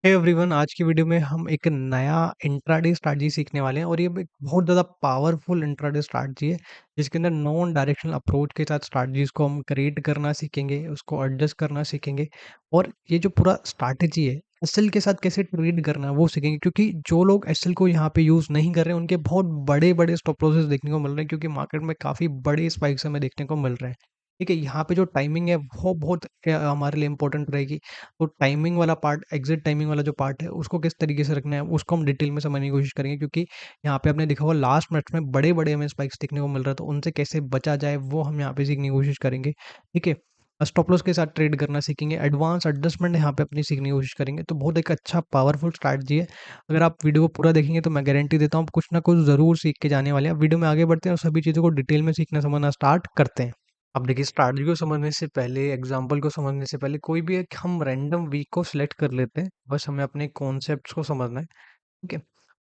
Hey everyone, आज की video में हम एक नया इंट्राडे स्ट्रैटेजी सीखने वाले हैं और ये एक बहुत ज़्यादा पावरफुल इंट्राडे स्ट्रैटेजी है जिसके अंदर नॉन डायरेक्शनल अप्रोच के साथ स्ट्रैटेजीज को हम क्रिएट करना सीखेंगे, उसको एडजस्ट करना सीखेंगे और ये जो पूरा स्ट्रैटेजी है एसएल के साथ कैसे ट्रेड करना है वो सीखेंगे, क्योंकि जो लोग एसएल को यहाँ पे यूज़ नहीं कर रहे हैं उनके बहुत बड़े बड़े स्टॉप लॉसेस देखने को मिल रहे हैं, क्योंकि मार्केट में काफ़ी बड़े स्पाइक्स हमें देखने को मिल रहे हैं। ठीक है, यहाँ पे जो टाइमिंग है वो बहुत हमारे लिए इंपॉर्टेंट रहेगी। तो टाइमिंग वाला पार्ट, एग्ज़िट टाइमिंग वाला जो पार्ट है, उसको किस तरीके से रखना है, उसको हम डिटेल में समझने की कोशिश करेंगे, क्योंकि यहाँ पे आपने देखा होगा लास्ट मिनट्स में बड़े-बड़े हमें स्पाइक्स देखने को मिल रहा है, तो उनसे कैसे बचा जाए, वो हम यहाँ पे सीखने की कोशिश करेंगे, ठीक है? स्टॉप लॉस के साथ ट्रेड करना सीखेंगे, एडवांस एडजस्टमेंट यहाँ पे अपनी सीखने की कोशिश करेंगे, तो बहुत एक अच्छा पावरफुल स्ट्रैटेजी है। अगर आप वीडियो को पूरा देखेंगे तो मैं गारंटी देता हूँ, आप कुछ ना कुछ ज़रूर सीख के जाने वाले हैं। वीडियो में आगे बढ़ते हैं और सभी चीज़ों को डिटेल में सीखना समझना स्टार्ट करते हैं। अब देखिए, स्ट्रैटेजी को समझने से पहले, एग्जाम्पल को समझने से पहले कोई भी एक हम रैंडम वीक को सिलेक्ट कर लेते हैं। बस हमें अपने कॉन्सेप्ट्स को समझना है, ठीक है?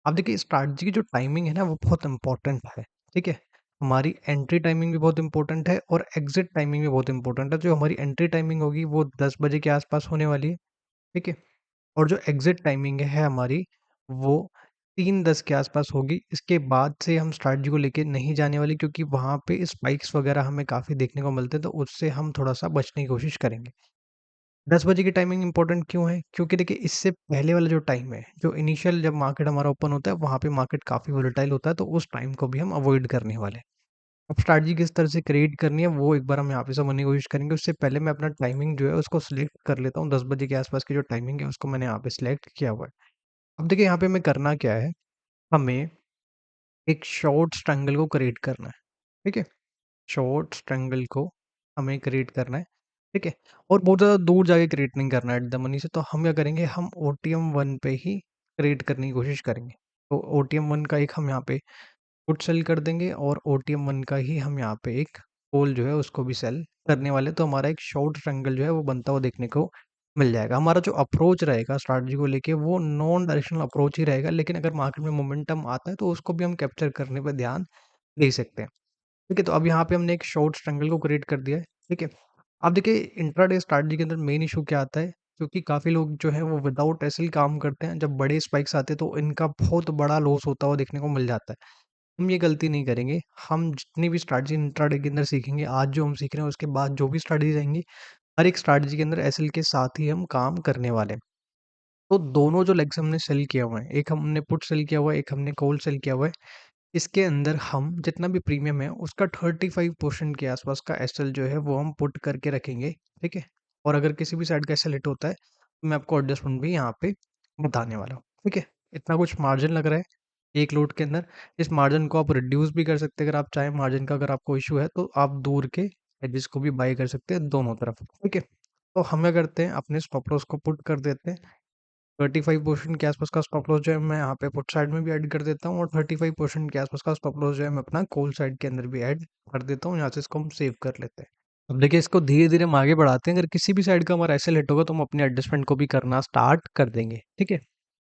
अब देखिए, स्ट्रैटेजी की जो टाइमिंग है ना वो बहुत इंपॉर्टेंट है, ठीक है? हमारी एंट्री टाइमिंग भी बहुत इंपॉर्टेंट है और एग्जिट टाइमिंग भी बहुत इंपॉर्टेंट है। जो हमारी एंट्री टाइमिंग होगी वो 10 बजे के आसपास होने वाली है, ठीक है? और जो एग्ज़िट टाइमिंग है हमारी, वो 3:10 के आसपास होगी। इसके बाद से हम स्ट्रैटेजी को लेके नहीं जाने वाले, क्योंकि वहाँ पे स्पाइक्स वगैरह हमें काफ़ी देखने को मिलते हैं, तो उससे हम थोड़ा-सा बचने की कोशिश करेंगे। 10 बजे की टाइमिंग इम्पोर्टेंट क्यों है? क्योंकि देखिए, इससे पहले वाला जो टाइम है, जो इनिशियल जब मार्केट हमारा ओपन होता है, वहाँ पे मार्केट काफ़ी वोलेटाइल होता है, तो उस टाइम को भी हम अवॉइड करने वाले हैं। अब स्ट्रैटेजी किस तरह से क्रिएट करनी है, वो एक बार हम यहाँ पे समझने की कोशिश करेंगे। उससे पहले मैं अपना टाइमिंग जो है उसको सिलेक्ट कर लेता हूँ। 10 बजे के आसपास की जो टाइमिंग है, उसको मैंने यहाँ पे सिलेक्ट किया हुआ है। अब देखिए, यहाँ पे हमें करना क्या है, हमें एक शॉर्ट ट्रायंगल को क्रिएट करना है, ठीक है? शॉर्ट ट्रायंगल को हमें क्रिएट करना है, ठीक है? और बहुत ज़्यादा दूर जाके क्रिएट नहीं करना है एट द मनी से, तो हम क्या करेंगे, हम ओटीएम 1 पे ही क्रिएट करने की कोशिश करेंगे। तो ओटीएम 1 का एक हम यहाँ पे पुट सेल कर देंगे और ओटीएम 1 का ही हम यहाँ पे एक कॉल जो है उसको भी सेल करने वाले, तो हमारा एक शॉर्ट ट्रायंगल जो है वो बनता हुआ देखने को मिल जाएगा। हमारा जो अप्रोच रहेगा स्ट्रैटेजी को लेके वो नॉन डायरेक्शनल अप्रोच ही रहेगा, लेकिन अगर मार्केट में मोमेंटम आता है तो उसको भी हम कैप्चर करने पे ध्यान दे सकते हैं। ठीक है, तो अब यहाँ पे हमने एक शॉर्ट ट्रायंगल को क्रिएट कर दिया है, ठीक है? अब देखिए, इंट्राडे स्ट्रैटेजी के अंदर मेन इश्यू क्या आता है, क्योंकि काफ़ी लोग जो है वो विदाउट एसएल काम करते हैं। जब बड़े स्पाइक्स आते हैं तो इनका बहुत बड़ा लॉस होता हुआ देखने को मिल जाता है। हम ये गलती नहीं करेंगे। हम जितनी भी स्ट्रैटेजी इंट्राडे के अंदर सीखेंगे, आज जो हम सीख रहे हैं उसके बाद जो भी स्ट्रैटेजीज आएँगी, हर एक स्ट्रैटेजी के अंदर एसएल के साथ ही हम काम करने वाले हैं। तो दोनों जो लेग्स हमने सेल किया हुआ है, एक हमने पुट सेल किया हुआ है, एक हमने कॉल सेल किया हुआ है। इसके अंदर हम जितना भी प्रीमियम है उसका 35% के आसपास का एसएल जो है वो हम पुट करके रखेंगे, ठीक है? और अगर किसी भी साइड का एसएल हिट होता है, तो मैं आपको एडजस्टमेंट भी यहाँ पे बताने वाला हूँ, ठीक है? इतना कुछ मार्जिन लग रहा है एक लोट के अंदर। इस मार्जिन को आप रिड्यूस भी कर सकते हैं अगर आप चाहें। मार्जिन का अगर आपको इश्यू है तो आप दूर के एजेस को भी बाय कर सकते हैं दोनों तरफ, ठीक है? तो हम क्या करते हैं, अपने स्टॉप लॉस को पुट कर देते हैं। 35% के आसपास का स्टॉप लॉस जो है मैं यहाँ पे पुट साइड में भी ऐड कर देता हूँ और 35% के आसपास का स्टॉप लॉस जो है मैं अपना कॉल साइड के अंदर भी ऐड कर देता हूँ। यहाँ से इसको हम सेव कर लेते हैं। अब देखिए, इसको धीरे-धीरे हम आगे बढ़ाते हैं। अगर किसी भी साइड का हमारा एसएल हिट होगा तो हम अपने एडजस्टमेंट को भी करना स्टार्ट कर देंगे, ठीक है?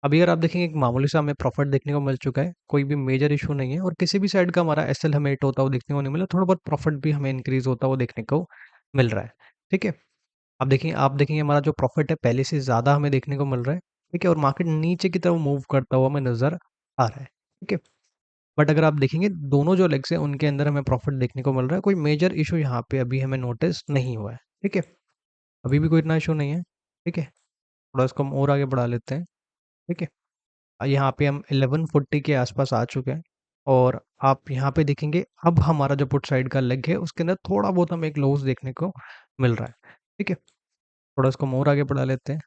अभी अगर आप देखेंगे, एक मामूली सा हमें प्रॉफिट देखने को मिल चुका है, कोई भी मेजर इश्यू नहीं है और किसी भी साइड का हमारा एसएल हमें हिट होता हुआ देखने को नहीं मिला। थोड़ा बहुत प्रॉफिट भी हमें इंक्रीज़ होता हुआ देखने को मिल रहा है, ठीक है? अब देखिए, आप देखेंगे हमारा जो प्रॉफिट है पहले से ज़्यादा हमें देखने को मिल रहा है, ठीक है? और मार्केट नीचे की तरफ मूव करता हुआ हमें नज़र आ रहा है, ठीक है? बट अगर आप देखेंगे, दोनों जो लेग्स हैं उनके अंदर हमें प्रॉफिट देखने को मिल रहा है। कोई मेजर इश्यू यहाँ पे अभी हमें नोटिस नहीं हुआ है, ठीक है? अभी भी कोई इतना इश्यू नहीं है, ठीक है? थोड़ा इसको हम और आगे बढ़ा लेते हैं, ठीक है? यहाँ पे हम 1140 के आसपास आ चुके हैं और आप यहाँ पे देखेंगे, अब हमारा जो पुट साइड का लेग है उसके अंदर थोड़ा बहुत हमें एक लॉस देखने को मिल रहा है, ठीक है? थोड़ा इसको हम और आगे बढ़ा लेते हैं।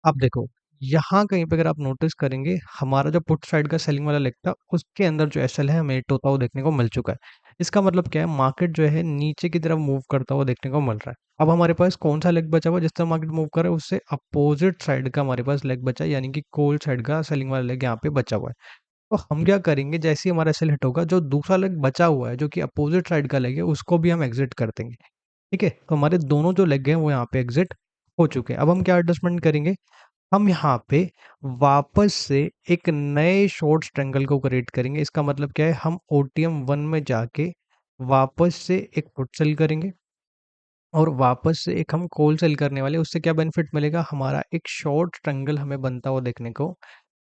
अब देखो, यहाँ कहीं पे अगर आप नोटिस करेंगे, हमारा जो पुट साइड का सेलिंग वाला लेग था, उसके अंदर जो एसएल है हमें हिट होता हुआ देखने को मिल चुका है। इसका मतलब क्या है, मार्केट जो है नीचे की तरफ मूव करता हुआ देखने को मिल रहा है। अब हमारे पास कौन-सा लेग बचा हुआ है, जिस तरह मार्केट मूव कर रहा है उससे अपोज़िट साइड का हमारे पास लेग बचा है, यानी कि कॉल साइड का सेलिंग वाला लेग यहाँ पे बचा हुआ है। तो हम क्या करेंगे, जैसे ही हमारा एसएल हिट होगा, जो दूसरा लेग बचा हुआ है, जो कि अपोज़िट साइड का लेग है, उसको भी हम एग्ज़िट कर देंगे। ठीक है? तो हमारे दोनों जो लेग हैं वो यहाँ पे एग्ज़िट हो चुके हैं। अब हम क्या एडजस्टमेंट करेंगे, हम यहाँ पे वापस से एक नए शॉर्ट ट्रायंगल को क्रिएट करेंगे। इसका मतलब क्या है, हम ओटीएम 1 में जाके वापस से एक पुट सेल करेंगे, और वापस से एक हम कॉल सेल करने वाले हैं, उससे क्या बेनिफिट मिलेगा? हमारा एक शॉर्ट ट्रायंगल हमें बनता हुआ देखने को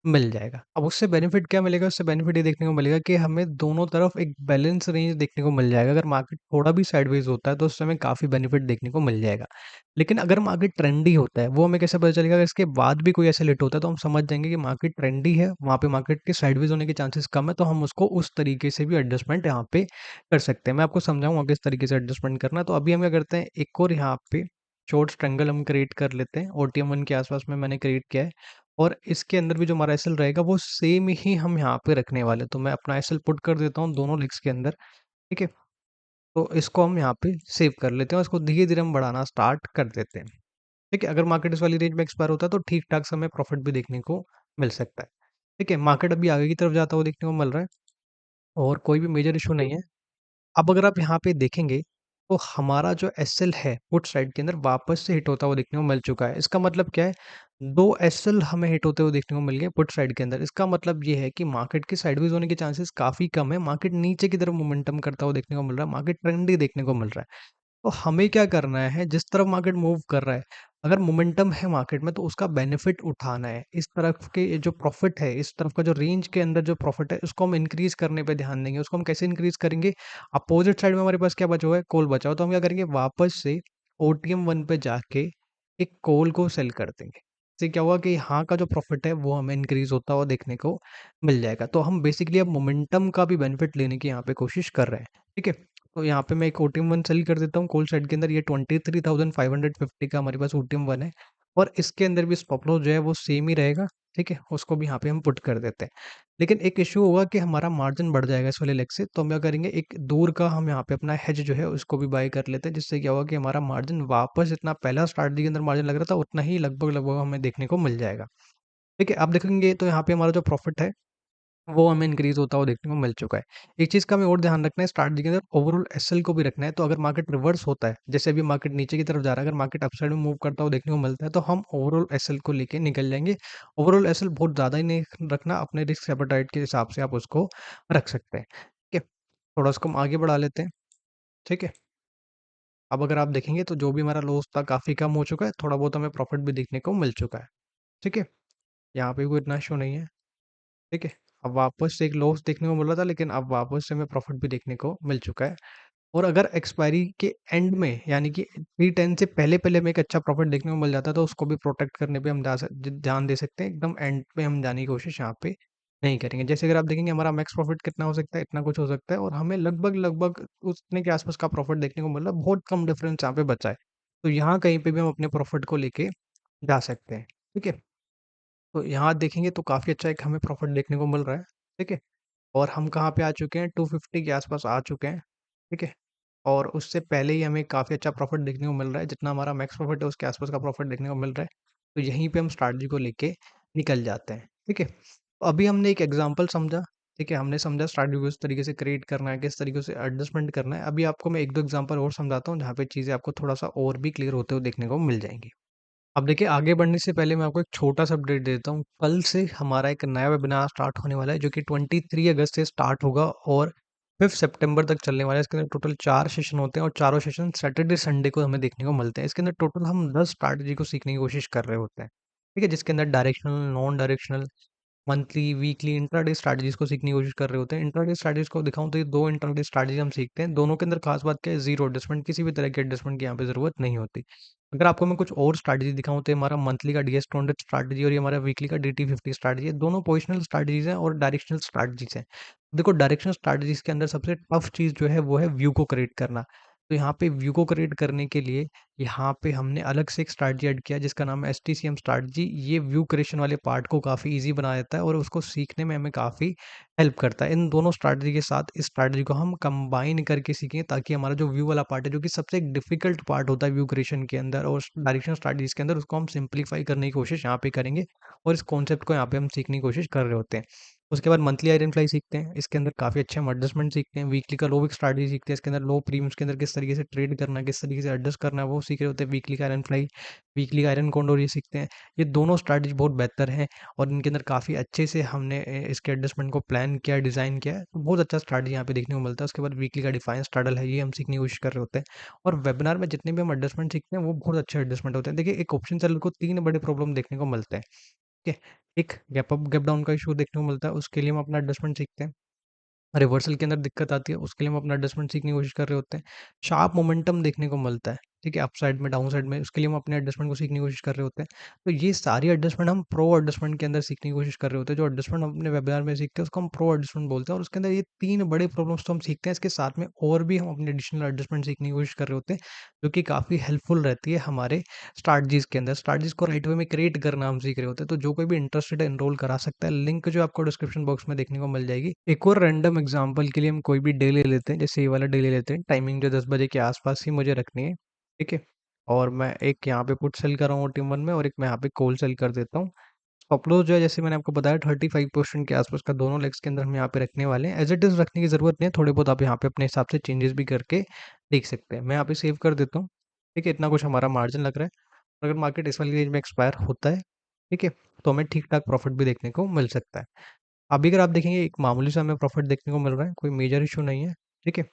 मिल जाएगा। अब उससे बेनिफिट क्या मिलेगा? उससे बेनिफिट ये देखने को मिलेगा कि हमें दोनों तरफ एक बैलेंस रेंज देखने को मिल जाएगा। अगर मार्केट थोड़ा भी साइडवेज़ होता है, तो उससे हमें काफ़ी बेनिफिट देखने को मिल जाएगा। लेकिन अगर मार्केट ट्रेंडी होता है, वो हमें कैसे पता चलेगा? अगर इसके बाद भी कोई ऐसा लेट होता है, तो हम समझ जाएँगे कि मार्केट ट्रेंडी है, वहाँ पे मार्केट के साइडवेज़ होने के चांसेस कम है, तो हम उसको उस तरीके से भी एडजस्टमेंट यहाँ पे कर सकते हैं। मैं आपको समझाऊँगा किस तरीके से एडजस्टमेंट करना है। तो अभी हम क्या करते हैं, एक और यहाँ पे शॉर्ट ट्रायंगल हम क्रिएट कर लेते हैं। ओटीएम 1 के आस-पास में मैंने क्रिएट किया है। और इसके अंदर भी जो हमारा एसएल रहेगा वो सेम ही हम यहाँ पे रखने वाले हैं। तो मैं अपना एसएल पुट कर देता हूँ दोनों लेग्स के अंदर, ठीक है? तो इसको हम यहाँ पे सेव कर लेते हैं और इसको धीरे-धीरे हम बढ़ाना स्टार्ट कर देते हैं, ठीक है? अगर मार्केट इस वाली रेंज में एक्सपायर होता है तो ठीक-ठाक से हमें प्रॉफिट भी देखने को मिल सकता है, ठीक है? मार्केट अभी आगे की तरफ जाता हुआ देखने को मिल रहा है और कोई भी मेजर इश्यू नहीं है। अब अगर आप यहाँ पे देखेंगे, तो हमारा जो एसएल है पुट साइड के अंदर वापस से हिट होता हुआ देखने को मिल चुका है। इसका मतलब क्या है? 2 एसएल हमें हिट होते हुए देखने को मिल गए पुट साइड के अंदर। इसका मतलब ये है कि मार्केट के साइडवेज़ होने के चांसेस काफ़ी कम है। मार्केट नीचे की तरफ मोमेंटम करता हुआ देखने को मिल रहा है। मार्केट ट्रेंडी देखने को मिल रहा है। तो हमें क्या करना है, जिस तरफ मार्केट मूव कर रहा है, अगर मोमेंटम है मार्केट में तो उसका बेनिफिट उठाना है। इस तरफ के ये जो प्रॉफिट है, इस तरफ का जो रेंज के अंदर जो प्रॉफिट है, उसको हम इंक्रीज़ करने पे ध्यान देंगे। उसको हम कैसे इंक्रीज़ करेंगे? अपोज़िट साइड में हमारे पास क्या बचा हुआ है? कॉल बचा हुआ है, तो हम क्या करेंगे? वापस से ओटीएम 1 पे जाके एक कॉल को सेल कर देंगे। इससे क्या होगा कि यहाँ का जो प्रॉफिट है, वो हमें इंक्रीज़ होता हुआ देखने को मिल जाएगा। तो हम बेसिकली अब मोमेंटम का भी बेनिफिट लेने की यहाँ पे कोशिश कर रहे हैं, ठीक है? तो यहाँ पे मैं एक ओटीएम 1 सेल कर देता हूँ कॉल साइड के अंदर। ये 23,550 का हमारे पास ओटीएम 1 है और इसके अंदर भी स्टॉप लॉस जो है वो सेम ही रहेगा, ठीक है? उसको भी यहाँ पे हम पुट कर देते हैं। लेकिन एक इश्यू होगा कि हमारा मार्जिन बढ़ जाएगा इस वाले लेग से, तो हम क्या करेंगे, एक दूर का हम यहाँ पे अपना हेज जो है उसको भी बाय कर लेते हैं, जिससे क्या होगा कि हमारा मार्जिन वापस जितना पहला स्टार्टिंग के अंदर मार्जिन लग रहा था, उतना ही लगभग-लगभग हमें देखने को मिल जाएगा। ठीक है? आप देखेंगे तो यहाँ पे हमारा जो प्रॉफिट है वो हमें इंक्रीज़ होता हुआ देखने को मिल चुका है। एक चीज़ का हमें और ध्यान रखना है स्ट्रैटेजी के अंदर, ओवरऑल एसएल को भी रखना है। तो अगर मार्केट रिवर्स होता है, जैसे अभी मार्केट नीचे की तरफ जा रहा है, अगर मार्केट अपसाइड में मूव करता हुआ देखने को मिलता है, तो हम ओवरऑल एसएल को लेके निकल जाएँगे। ओवरऑल एसएल बहुत ज़्यादा ही नहीं रखना, अपने रिस्क एपेटाइट के हिसाब से आप उसको रख सकते हैं। ठीक है? थोड़ा उसको हम आगे बढ़ा लेते हैं, ठीक है? अब अगर आप देखेंगे तो जो भी हमारा लॉस था काफ़ी कम हो चुका है, थोड़ा बहुत हमें प्रॉफिट भी देखने को मिल चुका है, ठीक है? यहाँ पे कोई इतना इश्यू नहीं है। ठीक है? अब वापस से एक लॉस देखने को मिल रहा था, लेकिन अब वापस से हमें प्रॉफ़िट भी देखने को मिल चुका है। और अगर एक्सपायरी के एंड में यानी कि T10 से पहले-पहले हमें एक अच्छा प्रॉफ़िट देखने को मिल जाता है, तो उसको भी प्रोटेक्ट करने पे हम ध्यान दे सकते हैं। एकदम एंड पे हम जाने की कोशिश यहाँ पे नहीं करेंगे। जैसे अगर आप देखेंगे हमारा मैक्स प्रॉफ़िट कितना हो सकता है, इतना कुछ हो सकता है और हमें लगभग-लगभग उतने के आस-पास का प्रॉफ़िट देखने को मिल रहा है। बहुत कम डिफ़रेंस यहाँ पे बचा है। तो यहाँ कहीं पे भी हम अपने प्रॉफ़िट को लेके जा सकते हैं। ठीक है? तो यहाँ देखेंगे तो काफ़ी अच्छा एक हमें प्रॉफ़िट देखने को मिल रहा है। ठीक है? और हम कहाँ पे आ चुके हैं, 250 के आस-पास आ चुके हैं, ठीक है? और उससे पहले ही हमें काफ़ी अच्छा प्रॉफ़िट देखने को मिल रहा है, जितना हमारा मैक्स प्रॉफ़िट है उसके आस-पास का प्रॉफ़िट देखने को मिल रहा है। तो यहीं पे हम स्ट्रैटेजी को लेके निकल जाते हैं, ठीक है? तो अभी हमने एक एग्ज़ाम्पल समझा, ठीक है? हमने समझा स्ट्रैटेजी को किस तरीके से क्रिएट करना है, किस तरीके से एडजस्टमेंट करना है। अभी आपको मैं 1-2 एग्ज़ाम्पल और समझाता हूँ, जहाँ पे चीज़ें आपको थोड़ा-सा और भी क्लियर होते हुए देखने को मिल जाएँगी। अब देखिए, आगे बढ़ने से पहले मैं आपको एक छोटा-सा अपडेट देता हूँ। कल से हमारा एक नया वेबिनार स्टार्ट होने वाला है, जो कि 23 अगस्त से स्टार्ट होगा और 5 सितंबर तक चलने वाला है। इसके अंदर टोटल 4 सेशन होते हैं और चारों सेशन सैटरडे, संडे को हमें देखने को मिलते हैं। इसके अंदर टोटल हम 10 स्ट्रैटेजी को सीखने की कोशिश कर रहे होते हैं। ठीक है? जिसके अंदर directional, non directional, monthly, weekly, intraday strategies को सीखने की कोशिश कर रहे होते हैं। इंट्राडे स्ट्रैटेजीज़ को दिखाऊँ तो ये 2 इंट्राडे स्ट्रैटेजी हम सीखते हैं। दोनों के अंदर खास बात क्या है, ज़ीरो एडजस्टमेंट, किसी भी तरह के एडजस्टमेंट की यहाँ पे ज़रूरत नहीं होती। अगर आपको मैं कुछ और स्ट्रैटेजी दिखाऊँ तो ये हमारा मंथली का डीएस200 स्ट्रैटेजी और ये हमारा वीकली का डीटी50 स्ट्रैटेजी है। दोनों पोजिशनल स्ट्रैटेजीज़ हैं और डायरेक्शनल स्ट्रैटेजीज़ हैं। देखो, डायरेक्शनल स्ट्रैटेजीज़ के अंदर सबसे टफ चीज़ जो है वो है व्यू को क्रिएट करना। तो यहाँ पे व्यू को क्रिएट करने के लिए यहाँ पे हमने अलग से एक स्ट्रैटेजी ऐड किया है जिसका नाम है एसटीसीएम स्ट्रैटेजी। ये व्यू क्रिएशन वाले पार्ट को काफ़ी ईज़ी बना देता है और उसको सीखने में हमें काफ़ी हेल्प करता है। इन दोनों स्ट्रैटेजी के साथ इस स्ट्रैटेजी को हम कंबाइन करके सीखें, ताकि हमारा जो व्यू वाला पार्ट है, जो कि सबसे एक डिफ़िकल्ट पार्ट होता है व्यू क्रिएशन के अंदर और डायरेक्शनल स्ट्रैटेजीज़ के अंदर, उसको हम सिम्प्लीफाई करने की कोशिश यहाँ पे करेंगे और इस कॉन्सेप्ट को यहाँ पे हम सीखने की कोशिश कर रहे होते हैं। उसके बाद मंथली आयरन फ्लाई सीखते हैं। इसके अंदर काफ़ी अच्छे हम एडजस्टमेंट सीखते हैं। वीकली का लो विक स्ट्रैटेजी सीखते हैं। इसके अंदर लो प्रीमियम्स के अंदर किस तरीके से ट्रेड करना है, किस तरीके से एडजस्ट करना है, वो सीख रहे होते हैं। वीकली का आयरन फ्लाई, वीकली का आयरन कॉन्डोर ये सीखते हैं। ये दोनों स्ट्रैटेजी बहुत बेहतर हैं और इनके अंदर काफ़ी अच्छे से हमने इसके एडजस्टमेंट को प्लान किया है, डिज़ाइन किया है। तो बहुत अच्छा स्ट्रैटेजी यहाँ पे देखने को मिलता है। उसके बाद वीकली का डिफाइन स्ट्रैडल है, ये हम सीखने की कोशिश कर रहे होते हैं। और वेबिनार में जितने भी हम एडजस्टमेंट सीखते हैं, वो बहुत अच्छे एडजस्टमेंट होते हैं। देखिए, एक ऑप्शन सेलर को 3 बड़े प्रॉब्लम देखने को मिलते हैं, ठीक है? एक गैप अप, गैप डाउन का इशू देखने को मिलता है, उसके लिए हम अपना एडजस्टमेंट सीखते हैं। रिवर्सल के अंदर दिक्कत आती है, उसके लिए हम अपना एडजस्टमेंट सीखने की कोशिश कर रहे होते हैं। शार्प मोमेंटम देखने को मिलता है, ठीक है? अपसाइड में, डाउन साइड में, उसके लिए हम अपने एडजस्टमेंट को सीखने की कोशिश कर रहे होते हैं। तो ये सारी एडजस्टमेंट हम प्रो एडजस्टमेंट के अंदर सीखने की कोशिश कर रहे होते हैं। जो एडजस्टमेंट हम अपने वेबिनार में सीखते हैं, उसको हम प्रो एडजस्टमेंट बोलते हैं और उसके अंदर ये 3 बड़े प्रॉब्लम्स तो हम सीखते हैं। इसके साथ में और भी हम अपने एडिशनल एडजस्टमेंट सीखने की कोशिश कर रहे होते हैं, जो कि काफ़ी हेल्पफुल रहती है हमारे स्ट्रैटेजीज़ के अंदर। स्ट्रैटेजीज़ को राइट वे में क्रिएट करना हम सीख रहे होते हैं। तो जो कोई भी इंटरेस्टेड है, एनरोल करा सकता है। लिंक जो आपको डिस्क्रिप्शन बॉक्स में देखने को मिल जाएगी। एक और रैंडम एग्जांपल के लिए हम कोई भी डे ले लेते हैं, जैसे ये वाला डे ले लेते हैं। टाइमिंग जो 10 बजे के आसपास ही मुझे रखनी है, ठीक है? और मैं एक यहाँ पे पुट सेल कर रहा हूँ टीम 1 में और एक मैं यहाँ पे कॉल सेल कर देता हूँ। स्टॉप लॉस जो है, जैसे मैंने आपको बताया, 35% के आसपास का दोनों लेग्स के अंदर हम यहाँ पे रखने वाले हैं। एज इट इज़ रखने की ज़रूरत नहीं है, थोड़े बहुत आप यहाँ पे अपने हिसाब से चेंजेस भी करके देख सकते हैं। मैं यहाँ पे सेव कर देता हूँ, ठीक है? इतना कुछ हमारा मार्जिन लग रहा है। अगर मार्केट इस वाली रेंज में एक्सपायर होता है, ठीक है, तो हमें ठीक ठाक प्रॉफिट भी देखने को मिल सकता है। अभी अगर आप देखेंगे, एक मामूली सा हमें प्रॉफिट देखने को मिल रहा है, कोई मेजर इशू नहीं है, ठीक है।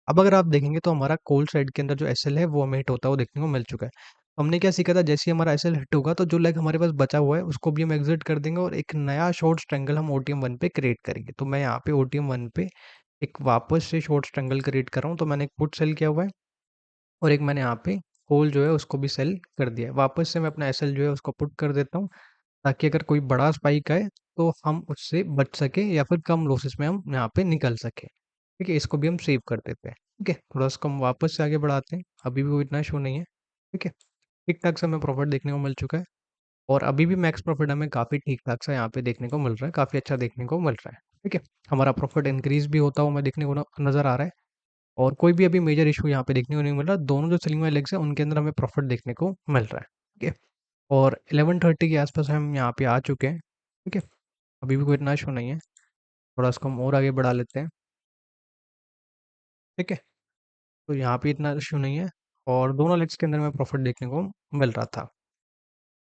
अब अगर आप देखेंगे तो हमारा कोल्ड साइड के अंदर जो एसएल है वो हमें हिट होता हुआ देखने को मिल चुका है। हमने क्या सीखा था, जैसे ही हमारा एसएल हिट होगा तो जो लेग हमारे पास बचा हुआ है उसको भी हम एग्जिट कर देंगे और एक नया शॉर्ट स्ट्रैंगल हम ओटीएम 1 पे क्रिएट करेंगे। तो मैं यहाँ पे ओटीएम 1 पे एक वापस से शॉर्ट स्ट्रैंगल क्रिएट कर रहा हूँ। तो मैंने एक पुट सेल किया हुआ है और एक मैंने यहाँ पे कॉल जो है उसको भी सेल कर दिया है। वापस से मैं अपना एसएल जो है उसको पुट कर देता हूँ, ताकि अगर कोई बड़ा स्पाइक आए तो हम उससे बच सके या फिर कम लॉसेस में हम यहाँ पे निकल सके। ठीक है, इसको भी हम सेव कर देते हैं। ठीक है, थोड़ा इसको हम वापस से आगे बढ़ाते हैं। अभी भी वो इतना शो नहीं है। ठीक है, ठीक ठाक से हमें प्रॉफिट देखने को मिल चुका है और अभी भी मैक्स प्रॉफिट हमें काफ़ी ठीक ठाक सा यहाँ पे देखने को मिल रहा है, काफ़ी अच्छा देखने को मिल रहा है। ठीक है, हमारा प्रॉफिट इंक्रीज भी होता हुआ हमें देखने को नज़र आ रहा है और कोई भी अभी मेजर इशू यहाँ पे देखने को नहीं मिल रहा। दोनों जो सेलिंग वाले लेग्स हैं उनके अंदर हमें प्रॉफिट देखने को मिल रहा है। ठीक है, और 11:30 के आसपास हम यहाँ पे आ चुके हैं। ठीक है, अभी भी कोई इतना इशू नहीं है। थोड़ा इसको हम और आगे बढ़ा लेते हैं। ठीक है, तो यहाँ पे इतना इशू नहीं है और दोनों लेग्स के अंदर हमें प्रॉफिट देखने को मिल रहा था।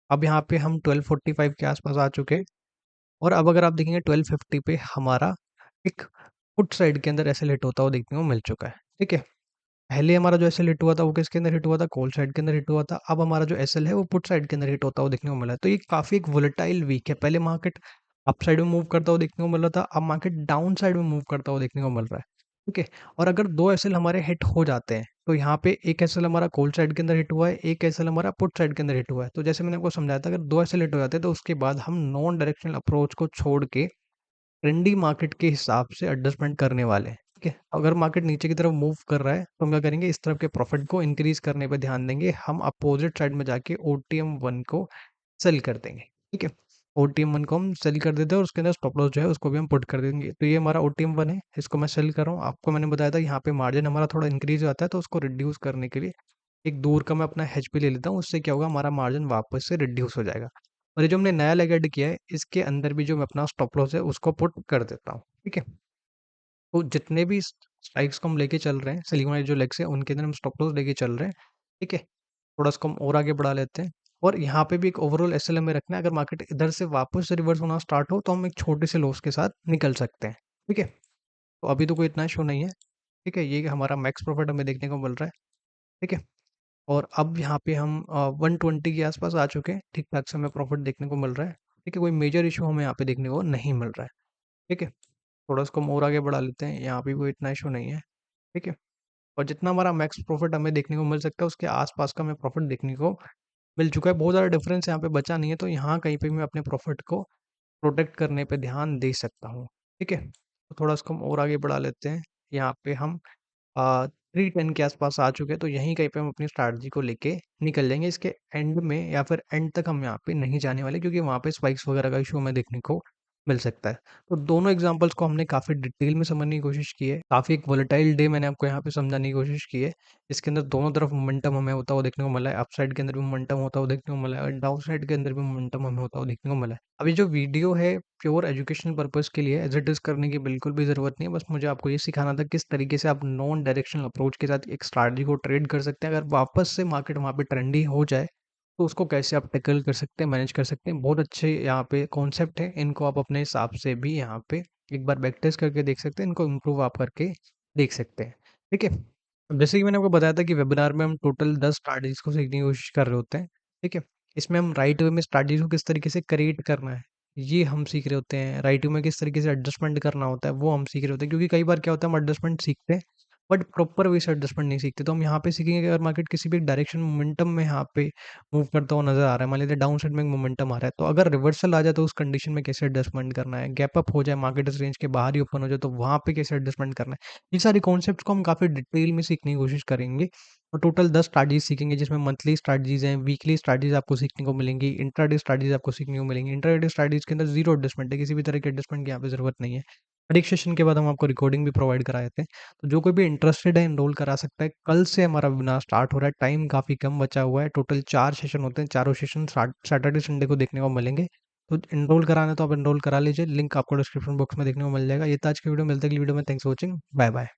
अब यहाँ पे हम 12:45 के आसपास आ चुके हैं और अब अगर आप देखेंगे 12:50 पे हमारा एक पुट साइड के अंदर ऐसे हिट होता हुआ देखने को मिल चुका है। ठीक है, पहले हमारा जो एसएल हिट हुआ था वो किसके अंदर हिट हुआ था, कॉल साइड के अंदर हिट हुआ था। अब हमारा जो एसएल है वो पुट साइड के अंदर हिट होता हुआ देखने को मिला है। तो ये काफ़ी एक वोलेटाइल वीक है। पहले मार्केट अप साइड में मूव करता हुआ देखने को मिल रहा था, अब मार्केट डाउन साइड में मूव करता हुआ देखने को मिल रहा है। ठीक है, और अगर 2 एसएल हमारे हिट हो जाते हैं तो यहाँ पे एक एसएल हमारा कॉल साइड के अंदर हिट हुआ है, एक एसएल हमारा पुट साइड के अंदर हिट हुआ है। तो जैसे मैंने आपको समझाया था, अगर 2 एसएल हिट हो जाते हैं तो उसके बाद हम नॉन डायरेक्शनल अप्रोच को छोड़ के ट्रेंडी मार्केट के हिसाब से एडजस्टमेंट करने वाले हैं। ठीक है, अगर मार्केट नीचे की तरफ मूव कर रहा है तो हम क्या करेंगे, इस तरफ के प्रॉफिट को इंक्रीज करने पे ध्यान देंगे। हम अपोजिट साइड में जाके ओटीएम 1 को सेल कर देंगे। ठीक है, ओटीएम 1 को हम सेल कर देते हैं और उसके अंदर स्टॉप लॉस जो है उसको भी हम पुट कर देंगे। तो ये हमारा ओटीएम 1 है, इसको मैं सेल कर रहा हूँ। आपको मैंने बताया था यहाँ पे मार्जिन हमारा थोड़ा इंक्रीज हो जाता है, तो उसको रिड्यूस करने के लिए एक दूर का मैं अपना हेज पे ले लेता हूँ। उससे क्या होगा, हमारा मार्जिन वापस से रिड्यूस हो जाएगा। और ये जो हमने नया लेग ऐड किया है, इसके अंदर भी जो मैं अपना स्टॉप लॉस है उसको पुट कर देता हूँ। ठीक है, तो जितने भी स्ट्राइक्स को हम लेके चल रहे हैं, सेलिंग वाले जो लेग्स हैं उनके अंदर हम स्टॉप लॉस लेके चल रहे हैं। ठीक है, थोड़ा इसको हम और आगे बढ़ा लेते हैं और यहाँ पे भी एक ओवरऑल एसएल हमें रखना है। अगर मार्केट इधर से वापस से रिवर्स होना स्टार्ट हो तो हम एक छोटे से लॉस के साथ निकल सकते हैं। ठीक है, तो अभी तो कोई इतना इशू नहीं है। ठीक है, ये हमारा मैक्स प्रॉफिट हमें देखने को मिल रहा है। ठीक है, और अब यहाँ पे हम 120 के आसपास आ चुके हैं। ठीक ठाक से हमें प्रॉफिट देखने को मिल रहा है। ठीक है, कोई मेजर इशू हमें यहाँ पे देखने को नहीं मिल रहा है। ठीक है, थोड़ा इसको हम और आगे बढ़ा लेते हैं। यहाँ पे कोई इतना इशू नहीं है। ठीक है, और जितना हमारा मैक्स प्रॉफिट हमें देखने को मिल सकता है उसके आसपास का हमें प्रॉफिट देखने को मिल चुका है। बहुत ज़्यादा डिफरेंस यहाँ पे बचा नहीं है, तो यहाँ कहीं पे भी मैं अपने प्रॉफिट को प्रोटेक्ट करने पे ध्यान दे सकता हूँ। ठीक है, तो थोड़ा इसको हम और आगे बढ़ा लेते हैं। यहाँ पे हम 310 के आसपास आ चुके हैं, तो यहीं कहीं पे हम अपनी स्ट्रैटेजी को लेके निकल जाएँगे। इसके एंड में या फिर एंड तक हम यहाँ पे नहीं जाने वाले, क्योंकि वहाँ पे स्पाइक्स वगैरह का इशू हमें देखने को मिल सकता है। तो दोनों एग्ज़ाम्पल्स को हमने काफ़ी डिटेल में समझने की कोशिश की है। काफ़ी एक वोलेटाइल डे मैंने आपको यहाँ पे समझाने की कोशिश की है। इसके अंदर दोनों तरफ मोमेंटम हमें होता हुआ देखने को मिला है। अपसाइड के अंदर भी मोमेंटम होता हुआ देखने को मिला है और डाउनसाइड के अंदर भी मोमेंटम हमें होता हुआ देखने को मिला है। अब ये जो वीडियो है प्योर एजुकेशनल पर्पज़ के लिए एज़ इट इज़ करने की बिल्कुल भी ज़रूरत नहीं है। बस मुझे आपको ये सिखाना था किस तरीके से आप नॉन डायरेक्शनल अप्रोच के साथ एक स्ट्रैटेजी को ट्रेड कर सकते हैं। अगर वापस से मार्केट वहाँ पे ट्रेंडी हो जाए तो उसको कैसे आप टैकल कर सकते हैं, मैनेज कर सकते हैं। बहुत अच्छे यहाँ पे कॉन्सेप्ट हैं, इनको आप अपने हिसाब से भी यहाँ पे एक बार बैक टेस्ट करके देख सकते हैं, इनको इम्प्रूव आप करके देख सकते हैं, ठीक है? अब जैसे कि मैंने आपको बताया था कि वेबिनार में हम टोटल 10 स्ट्रैटेजीज़ को सीखने की कोशिश कर रहे होते हैं, ठीक है? इसमें हम राइट वे में स्ट्रैटेजीज़ को किस तरीके से क्रिएट करना है, ये हम सीख रहे होते हैं। राइट वे में किस तरीके से एडजस्टमेंट करना होता है, वो हम सीख रहे होते हैं। क्योंकि कई बार क्या होता है हम एडजस्टमेंट सीखते हैं, बट प्रॉपर वे से एडजस्टमेंट नहीं सीखते। तो हम यहाँ पे सीखेंगे कि अगर मार्केट किसी भी एक डायरेक्शन मोमेंटम में यहाँ पे मूव करता हुआ नज़र आ रहा है, मान लीजिए डाउन साइड में एक मोमेंटम आ रहा है, तो अगर रिवर्सल आ जाए तो उस कंडीशन में कैसे एडजस्टमेंट करना है, गैप अप हो जाए, मार्केट इस रेंज के बाहर ही ओपन हो जाए, तो वहाँ पे कैसे एडजस्टमेंट करना है। ये सारे कॉन्सेप्ट्स को हम काफ़ी डिटेल में सीखने की कोशिश करेंगे और टोटल 10 स्ट्रैटेजीज़ सीखेंगे जिसमें मंथली स्ट्रैटेजीज़ हैं, वीकली स्ट्रैटेजीज़ आपको सीखने को मिलेंगी, इंट्राडे स्ट्रैटेजीज़ आपको सीखने को मिलेंगी। इंट्राडे स्ट्रैटेजीज़ के अंदर ज़ीरो एडजस्टमेंट है, किसी भी तरह के एडजस्टमेंट की यहाँ पे ज़रूरत नहीं है। हर एक सेशन के बाद हम आपको रिकॉर्डिंग भी प्रोवाइड करा देते हैं। तो जो कोई भी इंटरेस्टेड है एनरोल करा सकता है। कल से हमारा वेबिनार स्टार्ट हो रहा है, टाइम काफ़ी कम बचा हुआ है। टोटल 4 सेशन होते हैं, चारों सेशन सैटरडे संडे को देखने को मिलेंगे। तो एनरोल कराना है तो आप एनरोल करा लीजिए, लिंक आपको डिस्क्रिप्शन बॉक्स में देखने को मिल जाएगा। ये था आज की वीडियो, मिलते हैं अगली वीडियो में। Thanks for watching, bye bye.